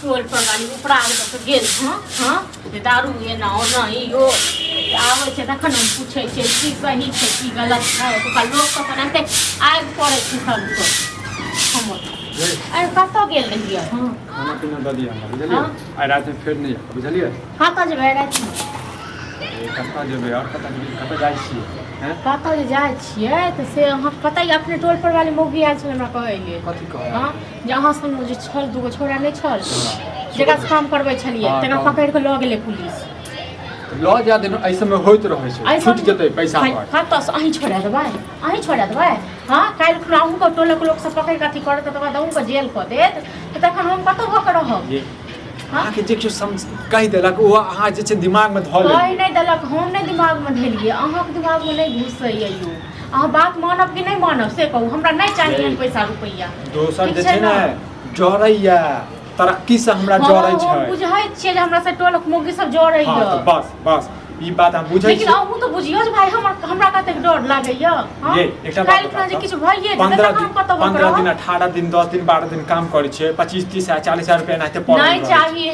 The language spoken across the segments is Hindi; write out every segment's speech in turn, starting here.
टोल पर गाड़ी उपरा तो गेल हां दारू ये ना ओना यो आवे छै तखन हम पूछै छै की सही छै की गलत छै तो लोग के पनाते आग पड़े छै सब को हम अरे कतौ गेल रहिए हां खाना पीना द दिया बुझलिए आ रात में फिर नहीं बुझलिए कतौ जेबै रात में कतौ जेबै और कतौ जाइ छियै हैं कतौ जे जाइ छियै तऽ से अहाँ पता है अपने टोल पर वाली मौगी आयल छल हमरा कहैले कथि कहै हां जे अहाँ संग जे छल दूगो छोरा नहीं छल जेकरा से काम करबै छलिए तकरा पकड़ के ल गेलै पुलिस ल जा दिन ऐसे में होइत रहै छै छूट जेतै पैसा पर कतौ से अहीं छोड़ा देबै हां काल खुना अहूँ को टोल के लोग सब पकड़ के अथी करत त बाद अहूँ को जेल क देत त तखन हम कतौ भ के रहब अहाँ के जे किछु समझ कहि देलक ओ अहाँ जे छै दिमाग में धऽ कहि नहीं देलक हम नहीं दिमाग में धेलिए अहाँ के दिमाग में नहीं घुसैया यो अहाँ बात मानब कि नहीं मानब से कहू हमरा नहीं चाहिए पैसा रुपैया दोसर जे छै ने जरैया तरक्की से हमरा जरै छै हम बुझै छियै जे हमरा से टोलक मौगी सब जरैया हां त बस ई बात हम बुझै छी लेकिन अहूँ तो बुझियो जे भाई हमरा कते डर लागैया हां ये एकटा बात काल जे किछु भइए जे हम कतौ 15 दिन 18 दिन 10 दिन 12 दिन काम करै छै 25 30 40 रुपया एनाते पड़ नहीं चाहिए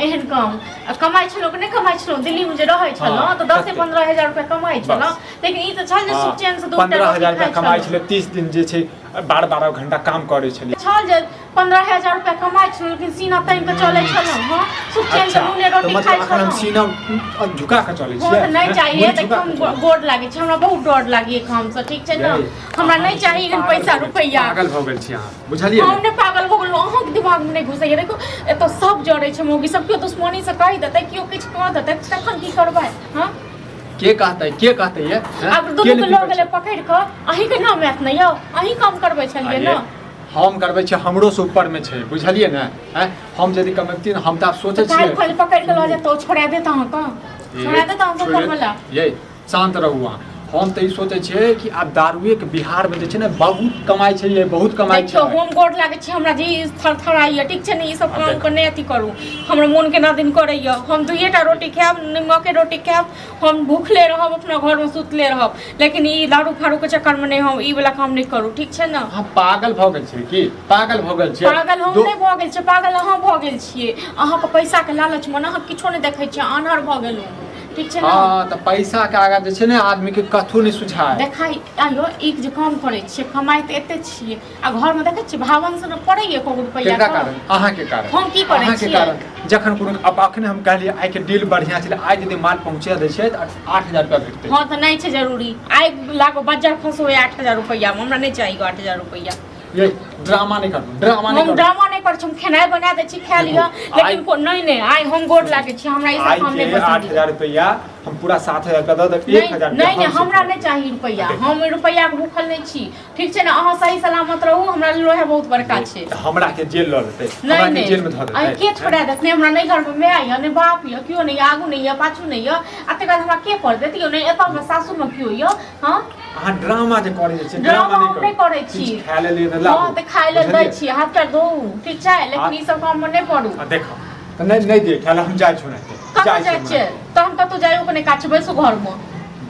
एहन काम कमाई छलो कि नहीं कमाई छलो दिल्ली में जे रहै छलो तो 10 से 15 हजार रुपया कमाई छलो लेकिन ई त छल जे सुख चैन से 15,000 रुपया कमाई छले 30 दिन जे छै 12 घंटा काम करे छले छल जे 15,000 रुपया कमाई छलो लेकिन सीना तान के चले छलो हां सुख चैन से मुने रोटी खाइ छलो हम सीना झुका के चले छियै नहीं चाहिए त हम गोड़ लागे छै हमरा बहुत डर लागे काम से ठीक छै ना हमरा नहीं चाहिए इन पैसा रुपैया पागल भ गेल छी अहाँ बुझलिए हम ने पागल भ गेलौ अहाँ के दिमाग में नहीं घुसैया देखो एतो सब जड़ै छै मौगी सब के दुश्मनी से कहि देतै कियो किछ कह देतै तखन की करबै हां के कहतै ये अब दू लोग ले पकड़ के अहीं के नाम मैथ नहीं हो अहीं काम करबै छलिए ना हम करबै छै हमरो से ऊपर में छै बुझलिए ना हैं हम यदि कमैती हम त सोचै छियै काल पकड़ के ल जा तो छोड़ा देत अहाँ का छोड़ा देत अहाँ सब करमला ये शांत रहू अहाँ हम त ई सोचै छियै कि आब दारुए के बिहार में जे छै ने बहुत कमाई छै ये बहुत कमाई छै हम गोड़ लागे छै हमरा जी थरथराइया ठीक छै ने ई सब काम करने अथी करू हमरा मन के ना दिन करैया हम दुइटा रोटी खाएब निमक के रोटी खाएब हम भूखले रहब अपना घर में सुतले रहब लेकिन ई दारू फारू के चक्कर में नहीं हम ई वाला काम नहीं करू ठीक छै ना हां पागल भ गेल छै की पागल भ गेल छै पागल हम नहीं भ गेल छै पागल अहाँ भ गेल छियै अहाँ के पैसा के लालच में अहाँ किछो नहीं देखै छियै अनहर भ गेलू ठीक छै ना हां त पैसा के आगा जे छै ने आदमी के कथु नहीं सुझाय देखाई आयो एक जे काम करे छियै कमाई त एते छियै आ घर में देखै छियै भावन से न पड़ैया को रुपैया केकरा कारण अहाँ के कारण हम की करै छियै अहाँ के कारण जखन कोनो अब अखने हम कहलिए आइ के डील बढ़िया छले आइ यदि माल पहुंचा दै छै त 8000 रुपया भेटतै हां त नहीं छै जरूरी आइ लागो बजार खसो 8000 रुपैया हमरा नहीं चाहिए 8000 रुपैया ये ड्रामा नहीं करू हम ड्रामा नहीं कर छी हम खेनाई बना दे छी खा लियो लेकिन को नहीं आइ हम गोड़ लागे छी हमरा ई सब काम नहीं पसंद 8000 रुपया हम पूरा 7000 रुपया द देब 1000 नहीं हमरा नहीं चाहिए रुपैया हम रुपैया के भूखल नहीं छी ठीक छै ना अहाँ सही सलामत रहू हमरा लोहे बहुत बड़का छै हमरा के जेल ल लेतै हमरा के जेल में ध देतै आई के छोड़ा देत हमरा नहीं घर में आइया ने बाप या क्यों नहीं आगू नहीं या पाछू नहीं या अते बाद हमरा के कर देतियो नहीं एता में सासू में क्यों यो हां अहाँ ड्रामा जे करै छै ड्रामा नहीं करै छी खाय ले ले हां त खाय ले दै छी हाथ पर दो ठीक छै लेकिन ई सब काम में नहीं पड़ू देखो त नहीं दे खाय हम जाय छु नहीं कहाँ जाय छै त हम कतो जायो को नहीं काछ बैसो घर में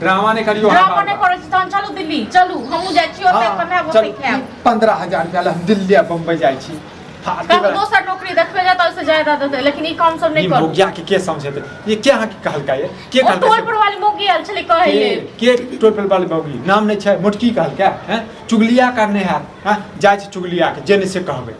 ड्रामा नहीं करियो ड्रामा नहीं करै छी त चलू दिल्ली चलू हमहु जाय छी ओते कमे ओते खाएब 15000 रुपया हम दिल्ली आ बम्बई जाय छी कब दोसर नौकरी देखबे जा त उससे ज्यादा देते लेकिन ई काम सब नहीं करू मोगिया के समझेते ये क्या अहाँ के कहलका ये के कहलका टोल पर वाली मोगी आल छले कहले के टोल पर वाली मोगी नाम नहीं छै मोटकी कहलका हैं चुगलिया करने है हां जाय छै चुगलिया के जेने से कहबे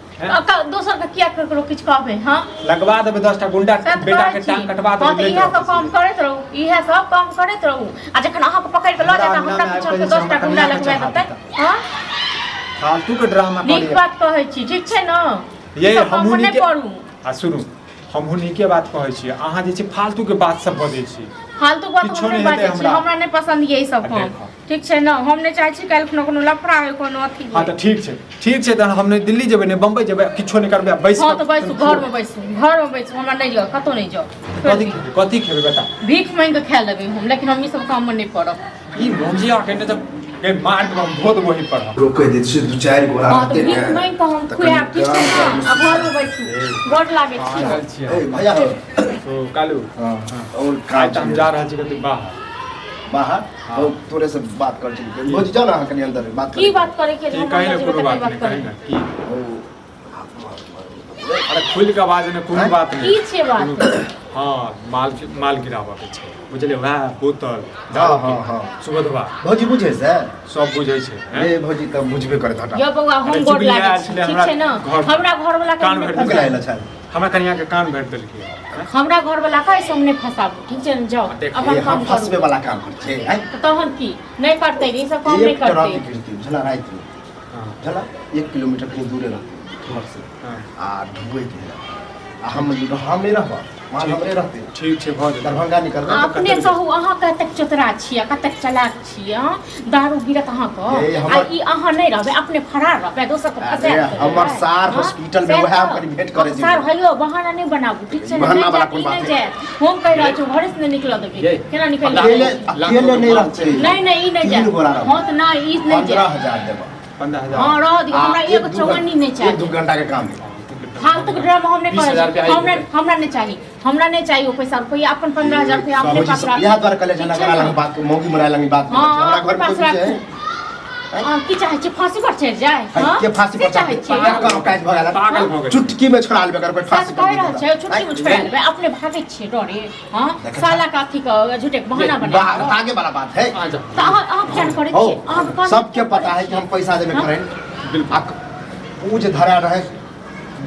दोसर के किया ककरो किछ कहबे हां लगवा देबे 10 टा गुंडा बेटा के टांग कटवा देबे इहे सब काम करैत रहू इहे सब काम करैत रहू आ जखन अहाँ के पकड़ के ल जाता हमरा पीछे के 10 टा गुंडा लगवा देतै हां फालतू के ड्रामा करी नीक बात कहै छी ठीक छै ना ये हमहु नहीं करू आ सुनू हमहु नहीं के बात कहै छी अहाँ जे छै फालतू के बात सब बजै छी फालतू बात नहीं बाजै छी हमरा नहीं पसंद ये सब काम ठीक छै ना हम नहीं चाहै छी काल कोनो लफड़ा होय कोनो अथी हां त ठीक छै त हम नहीं दिल्ली जेबै ने बम्बई जेबै किछो नहीं करबै बैस हां त बैसू घर में बैसू हमरा नहीं जाओ कतो नहीं जाओ कथि खेबै बता भीख मांग के खा लेबै हम लेकिन हम ई सब काम में नहीं पड़ब ई भोजिया के ने त के मार के बहुत वही पड़ा रोक दे से दो चार गो आते हैं हां तो भीख मांग के हम खुआ ठीक छै ना अब घर में बैसू गोट लागे छी ए भैया तो कालू हां और आज हम जा रहल छी कते बाहर तो तोरे से बात कर छी बोझ जाओ ना कनी अंदर बात कर की बात करे के कहीं ना कोनो बात नहीं की अरे खुल के आवाज ने कोनो बात की नहीं छै बात हाँ माल गिराबऽ के छै बुझलिए वएह बोतल हाँ हाँ हाँ सुबोधवा भौजी बुझे से सब बुझै छै हैं? ए भौजी तब बुझबे करे हटा यो बौआ हम अरे गोड़ चुगली लागै आयल छी छलै ठीक छै ने हमरा घर वाला कान के भरि भूख लागल छै हमरा कनिया के कान भरि देलकै हैं? हमरा घर वाला का सब नहीं फसाबू ठीक छै ने जाओ देख, अपन ये काम हम फसबे करू वाला काम करे छे हैं? तहन की नहीं करते रे सब काम नहीं एक तरह करते की कीर्ति झला रात में हाँ, झला 1 किलोमीटर कहीं दूर रहते घर से हाँ। आ ढुए के आ हम नहीं रहबा माल हमरे रहते ठीक छै भऽ जेतै दरभंगा निकलबे तो अपने कहू अहाँ कतेक चतरा छियै कतेक चालाक छियै हाँ? दारू गिरत अहाँ ये के हमर- आ ई अहाँ नहीं रहबै अपने फरार रहबै दोसर के अरे, फसायत हमर सार हॉस्पिटल में वएह करी भेंट करे छी। सार हइयो बहाना नहीं बनाबू ठीक छै ने बहाना नहीं वाला जात, कोन ई बात नहीं है? जात हम कह रहल छी घरे से नहीं निकल देबै ये, केना निकल अकेले लाख अकेले नहीं रुपया रहते नहीं नहीं ई नहीं तीन गोरा जात रहबो। हाँ तो नहीं ई नहीं जात 15,000 देबा 15,000 हाँ रह दियो हमरा आ, एगो चौवन्नी नहीं एक चाहिए 2 घंटा के काम है फालतू के ड्रामा हम नहीं 20,000 रुपया करे आइ हमरा गेलै। हमरा नहीं चाहिए हमरा नहीं चाहिए वो पैसा रुपया अपन 15,000 रुपया अपने पास रख यह द्वारा कले जना ठीक छै करा ने? लंग बात मौगी मरा लंग बात हाँ हमरा अपने घर में पास कोई है रख की चाहे छी फांसी पर चढ़ जाए हाँ के फांसी से पर चाहे छी क्या करो काज भगाला पागल भऽ गेल चुटकी में छोड़ा लेबे कर कोई सच फांसी कह पर रहल छै छुट्टी में छोड़ा लेबै अपने भागै छियै डरे हाँ देखै साला का अथी के झूठे के बहाना बना आगे वाला बात है आ जा तो अहाँ प्लान करै हो छियै अहाँ कौन सबके पता है कि हम पैसा देबे हाँ? करें बिल्कुल वो जे धरा रहे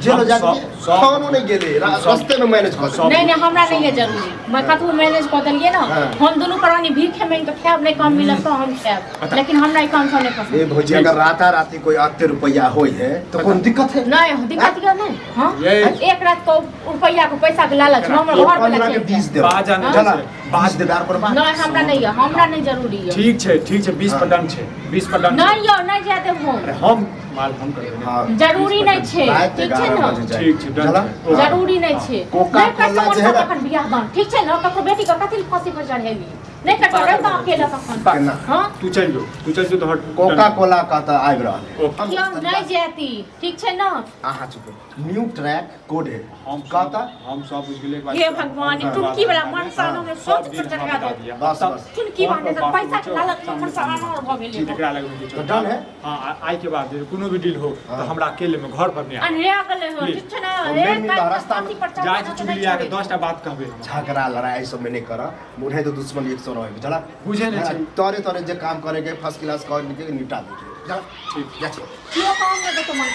जेल हम जाके सब- खानो नहीं गेले रास्ते में मैनेज कर सब- नहीं नहीं हमरा नहीं है जरूरी मैं कतहु मैनेज कऽ देलियै ना हाँ। हम दुनू प्राणी भीखे मांगि के खायब नहीं काम मिलत तो हम खायब लेकिन हमरा ई काम सब नहीं ये पसंद भौजी अगर राती कोई 80 रुपया होई है तो कौन दिक्कत है नहीं दिक्कत क्या नहीं हाँ ये- एक रात को रुपया को पैसा के लालच में हमर ये घर वाला 15 के चलि 20 जायत। दे बाजा नहीं चला छै। 20 दे दार पर बात नहीं हमरा नहीं है हमरा नहीं जरूरी है ठीक छै 20 पर डन छै 20 पर डन नहीं यौ नहीं जाते हम अरे हम माल हम कर देबै हाँ। जरूरी नहीं छै रात ठीक छै 11 ने बजे जाए। ठीक छै डन चला छै। जरूरी नहीं छै कोका नहीं करते कोला जे है मोर ना- तखन बियाह दान ठीक छै ने ककरो बेटी के कथि फांसी पर चढ़ेबी नहीं करते रहता अकेला तखन केना? हाँ तू चल जो तो हट कोका कोला का तो आबि रहल है ओके। क्यों नहीं जाती ठीक छै ने आहा चुप न्यू ट्रैक कोड है हम कहता हम सब बुझ गेलियै एक बार हे भगवान ई टुनकी वाला मनसानो में सोच पर चढ़ा दो बस बस टुनकी वाले तो पैसा के लालच में मनसानो भ गेलै एकरा लगबै तो डन है हां आइ के बाद जे कोनो भी डील हो तो हमरा अकेले में घर पर नहीं आ अनरिया गेलै हो ठीक छै ने हम रे नहीं मिलता, रास्ता में जाय छै चुगलिया के 10 टा बात कहबै झगड़ा लड़ाई सब में नहीं कर मुझे तो दुश्मन 100 रहे चला बुझे नहीं छै तोरे तोरे जे काम करेंगे फर्स्ट क्लास कर के निपटा दे चला ठीक जा छी। कियो काम नहीं तो मन